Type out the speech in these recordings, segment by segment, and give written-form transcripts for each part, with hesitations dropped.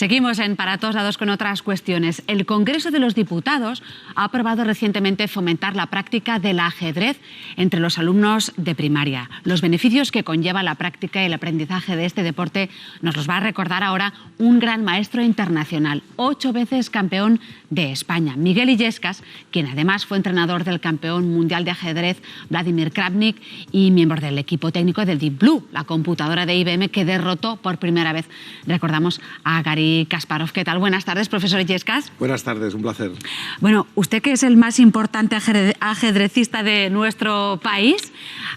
Seguimos en Para Todos Lados con otras cuestiones. El Congreso de los Diputados ha aprobado recientemente fomentar la práctica del ajedrez entre los alumnos de primaria. Los beneficios que conlleva la práctica y el aprendizaje de este deporte nos los va a recordar ahora un gran maestro internacional, 8 veces campeón de España, Miguel Illescas, quien además fue entrenador del campeón mundial de ajedrez Vladimir Kramnik y miembro del equipo técnico del Deep Blue, la computadora de IBM que derrotó por primera vez, recordamos, a Garry Kasparov. ¿Qué tal? Buenas tardes, profesor Illescas. Buenas tardes, un placer. Bueno, usted que es el más importante ajedrecista de nuestro país,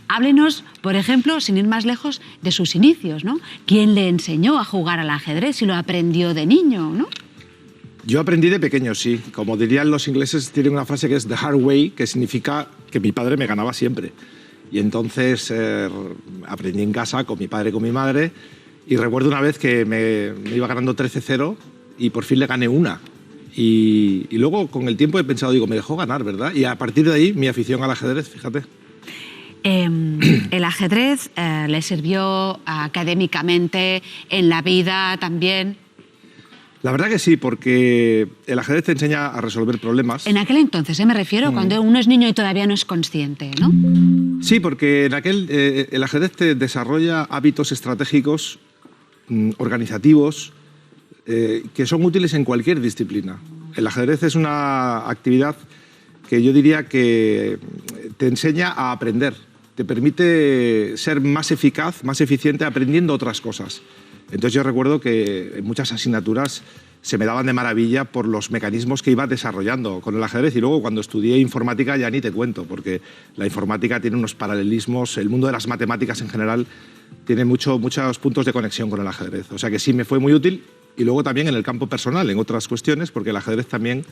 háblenos, por ejemplo, sin ir más lejos, de sus inicios, ¿no? ¿Quién le enseñó a jugar al ajedrez? Si lo aprendió de niño, ¿no? Yo aprendí de pequeño, sí. Como dirían los ingleses, tienen una frase que es the hard way, que significa que mi padre me ganaba siempre. Y entonces aprendí en casa con mi padre y con mi madre. Y recuerdo una vez que me iba ganando 13-0 y por fin le gané una. Y luego con el tiempo he pensado, digo, me dejó ganar, ¿verdad? Y a partir de ahí mi afición al ajedrez, fíjate. ¿El ajedrez le sirvió académicamente, en la vida también? La verdad que sí, porque el ajedrez te enseña a resolver problemas. En aquel entonces, me refiero, cuando uno es niño y todavía no es consciente, ¿no? Sí, porque en el ajedrez te desarrolla hábitos estratégicos, organizativos, que son útiles en cualquier disciplina. El ajedrez es una actividad que yo diría que te enseña a aprender, te permite ser más eficaz, más eficiente aprendiendo otras cosas. Entonces yo recuerdo que en muchas asignaturas se me daban de maravilla por los mecanismos que iba desarrollando con el ajedrez, y luego cuando estudié informática ya ni te cuento, porque la informática tiene unos paralelismos, el mundo de las matemáticas en general tiene muchos puntos de conexión con el ajedrez. O sea que sí me fue muy útil, y luego también en el campo personal, en otras cuestiones, porque el ajedrez también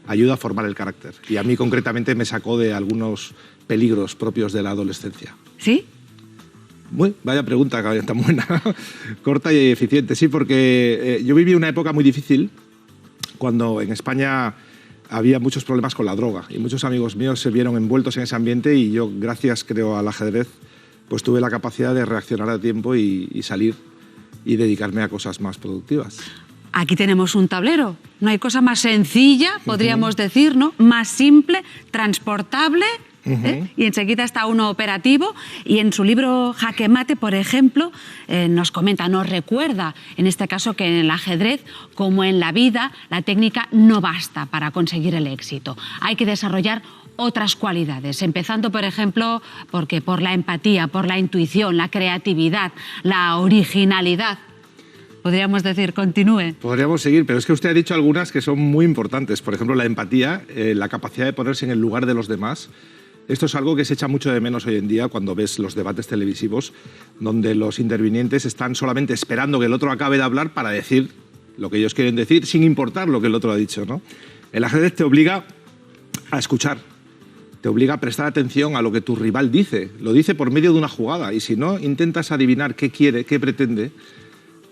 ayuda a formar el carácter. Y a mí concretamente me sacó de algunos peligros propios de la adolescencia. ¿Sí? Vaya pregunta, tan buena, corta y eficiente. Sí, porque yo viví una época muy difícil cuando en España había muchos problemas con la droga y muchos amigos míos se vieron envueltos en ese ambiente, y yo, gracias creo al ajedrez, pues tuve la capacidad de reaccionar a tiempo y salir y dedicarme a cosas más productivas. Aquí tenemos un tablero. No hay cosa más sencilla, podríamos decir, ¿no? Más simple, transportable. Y enseguida está uno operativo, y en su libro Jaque Mate, por ejemplo, nos comenta, nos recuerda, en este caso, que en el ajedrez, como en la vida, la técnica no basta para conseguir el éxito. Hay que desarrollar otras cualidades, empezando, por ejemplo, por la empatía, por la intuición, la creatividad, la originalidad. Podríamos decir, continúe. Podríamos seguir, pero es que usted ha dicho algunas que son muy importantes. Por ejemplo, la empatía, la capacidad de ponerse en el lugar de los demás. Esto es algo que se echa mucho de menos hoy en día cuando ves los debates televisivos, donde los intervinientes están solamente esperando que el otro acabe de hablar para decir lo que ellos quieren decir, sin importar lo que el otro ha dicho, ¿no? El ajedrez te obliga a escuchar, te obliga a prestar atención a lo que tu rival dice. Lo dice por medio de una jugada, y si no intentas adivinar qué quiere, qué pretende,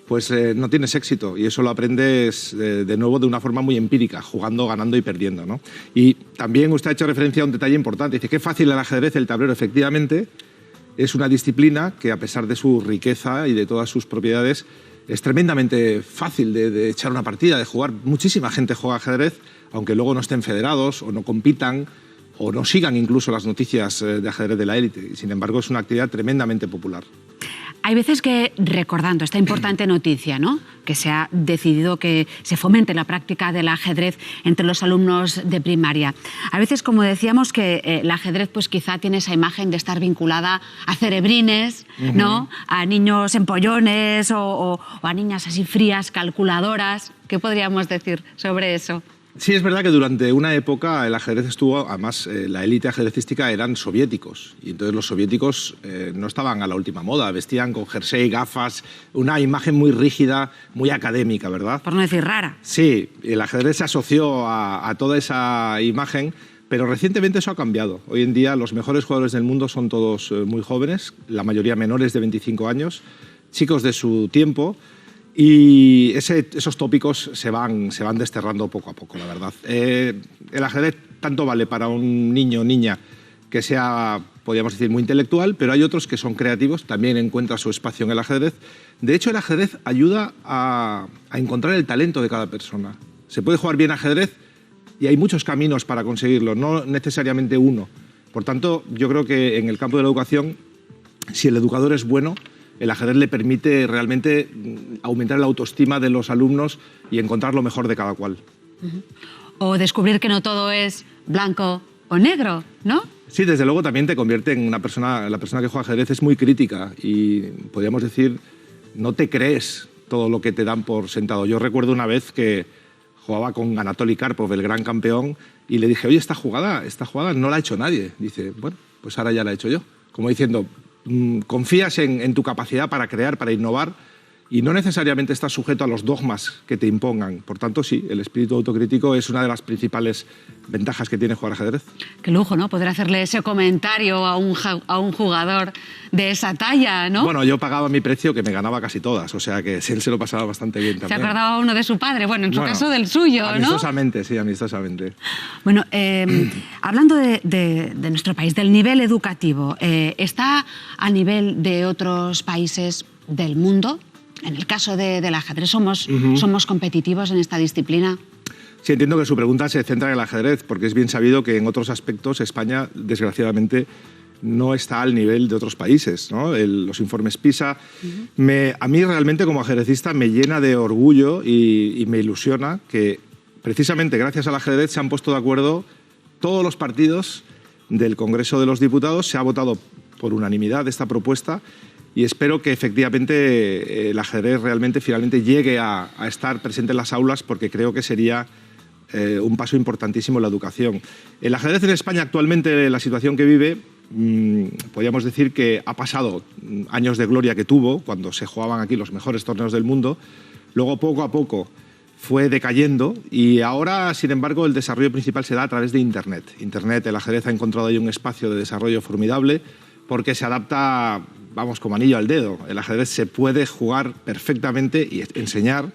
pues no tienes éxito, y eso lo aprendes de nuevo de una forma muy empírica, jugando, ganando y perdiendo, ¿no? Y también usted ha hecho referencia a un detalle importante. Dice, qué fácil el ajedrez, el tablero. Efectivamente, es una disciplina que, a pesar de su riqueza y de todas sus propiedades, es tremendamente fácil de echar una partida, de jugar. Muchísima gente juega ajedrez, aunque luego no estén federados o no compitan o no sigan incluso las noticias de ajedrez de la élite. Y, sin embargo, es una actividad tremendamente popular. Hay veces que, recordando esta importante noticia, ¿no?, que se ha decidido que se fomente la práctica del ajedrez entre los alumnos de primaria, a veces, como decíamos, que el ajedrez pues quizá tiene esa imagen de estar vinculada a cerebrines, ¿no?, a niños empollones o a niñas así frías, calculadoras. ¿Qué podríamos decir sobre eso? Sí, es verdad que durante una época el ajedrez estuvo, además la élite ajedrecística eran soviéticos, y entonces los soviéticos no estaban a la última moda, vestían con jersey, gafas, una imagen muy rígida, muy académica, ¿verdad? Por no decir rara. Sí, el ajedrez se asoció a toda esa imagen, pero recientemente eso ha cambiado. Hoy en día los mejores jugadores del mundo son todos muy jóvenes, la mayoría menores de 25 años, chicos de su tiempo. Y esos tópicos se van desterrando poco a poco, la verdad. El ajedrez tanto vale para un niño o niña que sea, podríamos decir, muy intelectual, pero hay otros que son creativos, también encuentran su espacio en el ajedrez. De hecho, el ajedrez ayuda a encontrar el talento de cada persona. Se puede jugar bien ajedrez y hay muchos caminos para conseguirlo, no necesariamente uno. Por tanto, yo creo que en el campo de la educación, si el educador es bueno, el ajedrez le permite realmente aumentar la autoestima de los alumnos y encontrar lo mejor de cada cual. O descubrir que no todo es blanco o negro, ¿no? Sí, desde luego también te convierte en una persona, la persona que juega ajedrez es muy crítica y podríamos decir, no te crees todo lo que te dan por sentado. Yo recuerdo una vez que jugaba con Anatoly Karpov, el gran campeón, y le dije, oye, esta jugada no la ha hecho nadie. Dice, bueno, pues ahora ya la he hecho yo. Como diciendo, confías en tu capacidad para crear, para innovar, y no necesariamente estás sujeto a los dogmas que te impongan. Por tanto, sí, el espíritu autocrítico es una de las principales ventajas que tiene jugar ajedrez. Qué lujo, ¿no? Poder hacerle ese comentario a un jugador de esa talla, ¿no? Bueno, yo pagaba mi precio, que me ganaba casi todas, o sea que él se lo pasaba bastante bien también. Se acordaba uno de su padre, bueno, en su caso del suyo, ¿no? Amistosamente, sí, amistosamente. Bueno, hablando de nuestro país, del nivel educativo, ¿está a nivel de otros países del mundo? En el caso del ajedrez, ¿somos competitivos en esta disciplina? Sí, entiendo que su pregunta se centra en el ajedrez, porque es bien sabido que en otros aspectos España, desgraciadamente, no está al nivel de otros países, ¿no? Los informes PISA. A mí realmente como ajedrecista me llena de orgullo y me ilusiona que precisamente gracias al ajedrez se han puesto de acuerdo todos los partidos del Congreso de los Diputados, se ha votado por unanimidad esta propuesta. Y espero que efectivamente el ajedrez realmente finalmente llegue a estar presente en las aulas, porque creo que sería un paso importantísimo en la educación. El ajedrez en España actualmente, la situación que vive, podríamos decir que ha pasado años de gloria que tuvo, cuando se jugaban aquí los mejores torneos del mundo, luego poco a poco fue decayendo y ahora, sin embargo, el desarrollo principal se da a través de Internet. Internet, el ajedrez ha encontrado ahí un espacio de desarrollo formidable porque se adapta, vamos, como anillo al dedo. El ajedrez se puede jugar perfectamente y enseñar.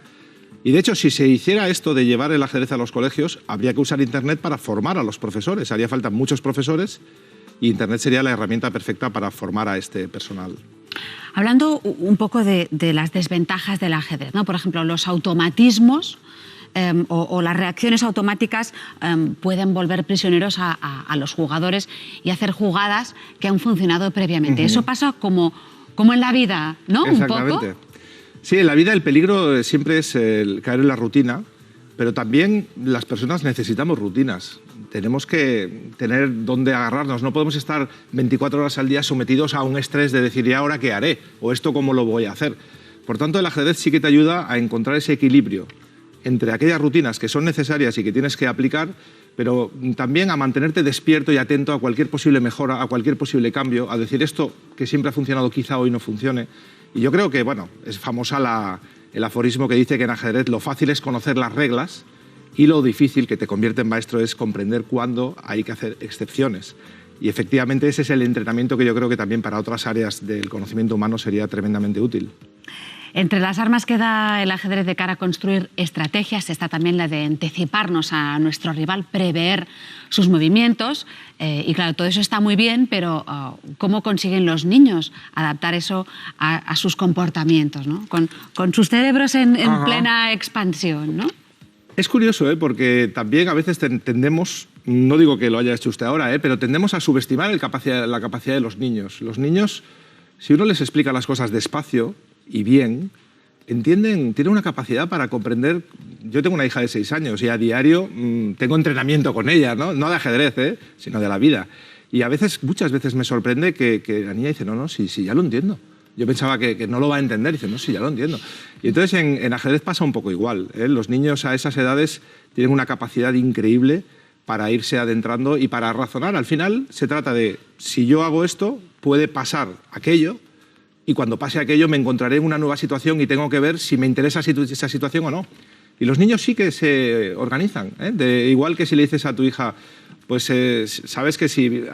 Y de hecho, si se hiciera esto de llevar el ajedrez a los colegios, habría que usar Internet para formar a los profesores. Haría falta muchos profesores y Internet sería la herramienta perfecta para formar a este personal. Hablando un poco de las desventajas del ajedrez, ¿no? Por ejemplo, los automatismos o las reacciones automáticas pueden volver prisioneros a los jugadores y hacer jugadas que han funcionado previamente. Eso pasa como en la vida, ¿no? Exactamente. Un poco. Sí, en la vida el peligro siempre es el caer en la rutina, pero también las personas necesitamos rutinas. Tenemos que tener dónde agarrarnos. No podemos estar 24 horas al día sometidos a un estrés de decir, ¿y ahora qué haré? ¿O esto cómo lo voy a hacer? Por tanto, el ajedrez sí que te ayuda a encontrar ese equilibrio entre aquellas rutinas que son necesarias y que tienes que aplicar, pero también a mantenerte despierto y atento a cualquier posible mejora, a cualquier posible cambio, a decir esto que siempre ha funcionado quizá hoy no funcione. Y yo creo que, bueno, es famosa el aforismo que dice que en ajedrez lo fácil es conocer las reglas y lo difícil que te convierte en maestro es comprender cuándo hay que hacer excepciones. Y efectivamente ese es el entrenamiento que yo creo que también para otras áreas del conocimiento humano sería tremendamente útil. Entre las armas que da el ajedrez de cara a construir estrategias está también la de anticiparnos a nuestro rival, prever sus movimientos. Y claro, todo eso está muy bien, pero ¿cómo consiguen los niños adaptar eso a sus comportamientos, ¿no? Con sus cerebros en plena expansión, ¿no? Es curioso, porque también a veces tendemos, no digo que lo haya hecho usted ahora, pero tendemos a subestimar la capacidad de los niños. Los niños, si uno les explica las cosas despacio y bien, entienden, tienen una capacidad para comprender. Yo tengo una hija de 6 años y a diario tengo entrenamiento con ella, no de ajedrez, sino de la vida. Y muchas veces me sorprende que la niña dice, no, sí, ya lo entiendo. Yo pensaba que no lo va a entender, y dice, no, sí, ya lo entiendo. Y entonces en ajedrez pasa un poco igual. Los niños a esas edades tienen una capacidad increíble para irse adentrando y para razonar. Al final se trata de, si yo hago esto, puede pasar aquello, y cuando pase aquello me encontraré en una nueva situación y tengo que ver si me interesa esa situación o no. Y los niños sí que se organizan, igual que si le dices a tu hija, pues sabes que si,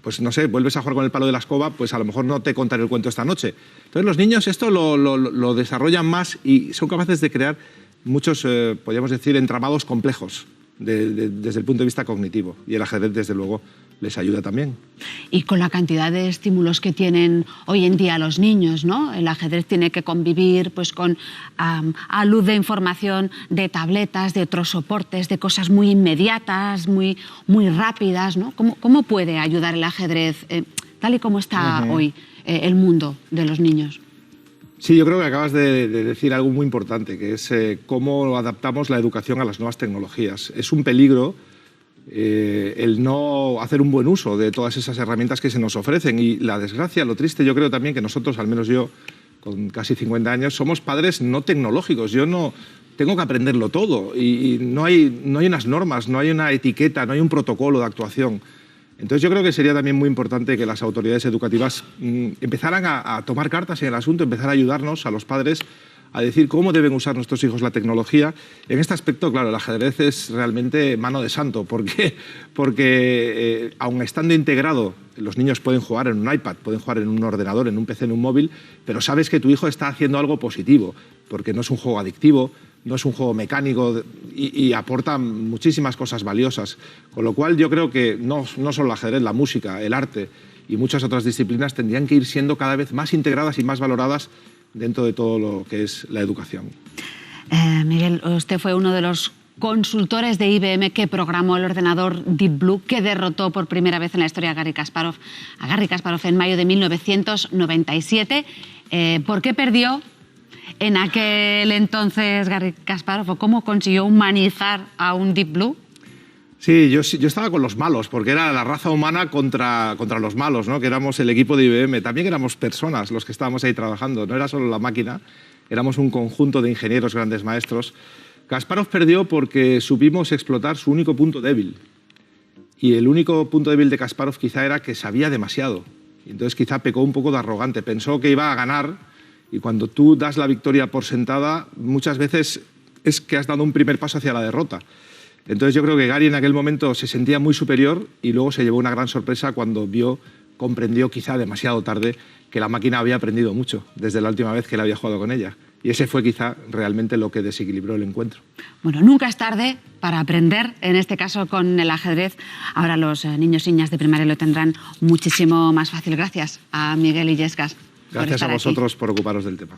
pues no sé, vuelves a jugar con el palo de la escoba, pues a lo mejor no te contaré el cuento esta noche. Entonces los niños esto lo desarrollan más y son capaces de crear muchos, podríamos decir, entramados complejos desde el punto de vista cognitivo. Y el ajedrez, desde luego, les ayuda también. Y con la cantidad de estímulos que tienen hoy en día los niños, ¿no? El ajedrez tiene que convivir pues, con a luz de información de tabletas, de otros soportes, de cosas muy inmediatas, muy rápidas, ¿no? ¿Cómo puede ayudar el ajedrez, tal y como está hoy el mundo de los niños? Sí, yo creo que acabas de decir algo muy importante, que es cómo adaptamos la educación a las nuevas tecnologías. Es un peligro el no hacer un buen uso de todas esas herramientas que se nos ofrecen. Y la desgracia, lo triste, yo creo también que nosotros, al menos yo, con casi 50 años, somos padres no tecnológicos. Yo no tengo que aprenderlo todo y no hay unas normas, no hay una etiqueta, no hay un protocolo de actuación. Entonces yo creo que sería también muy importante que las autoridades educativas empezaran a tomar cartas en el asunto, empezar a ayudarnos a los padres a decir cómo deben usar nuestros hijos la tecnología. En este aspecto, claro, el ajedrez es realmente mano de santo, porque aun estando integrado, los niños pueden jugar en un iPad, pueden jugar en un ordenador, en un PC, en un móvil, pero sabes que tu hijo está haciendo algo positivo, porque no es un juego adictivo, no es un juego mecánico y aporta muchísimas cosas valiosas. Con lo cual yo creo que no solo el ajedrez, la música, el arte y muchas otras disciplinas tendrían que ir siendo cada vez más integradas y más valoradas dentro de todo lo que es la educación. Miguel, usted fue uno de los consultores de IBM que programó el ordenador Deep Blue, que derrotó por primera vez en la historia a Garry Kasparov en mayo de 1997. ¿Por qué perdió en aquel entonces Garry Kasparov, o cómo consiguió humanizar a un Deep Blue? Sí, yo estaba con los malos, porque era la raza humana contra los malos, ¿no? Que éramos el equipo de IBM. También éramos personas los que estábamos ahí trabajando, no era solo la máquina, éramos un conjunto de ingenieros, grandes maestros. Kasparov perdió porque supimos explotar su único punto débil. Y el único punto débil de Kasparov quizá era que sabía demasiado. Y entonces quizá pecó un poco de arrogante, pensó que iba a ganar, y cuando tú das la victoria por sentada, muchas veces es que has dado un primer paso hacia la derrota. Entonces yo creo que Garry en aquel momento se sentía muy superior y luego se llevó una gran sorpresa cuando comprendió quizá demasiado tarde que la máquina había aprendido mucho desde la última vez que él había jugado con ella. Y ese fue quizá realmente lo que desequilibró el encuentro. Bueno, nunca es tarde para aprender, en este caso con el ajedrez. Ahora los niños y niñas de primaria lo tendrán muchísimo más fácil. Gracias a Miguel Illescas. Gracias a vosotros por ocuparos del tema.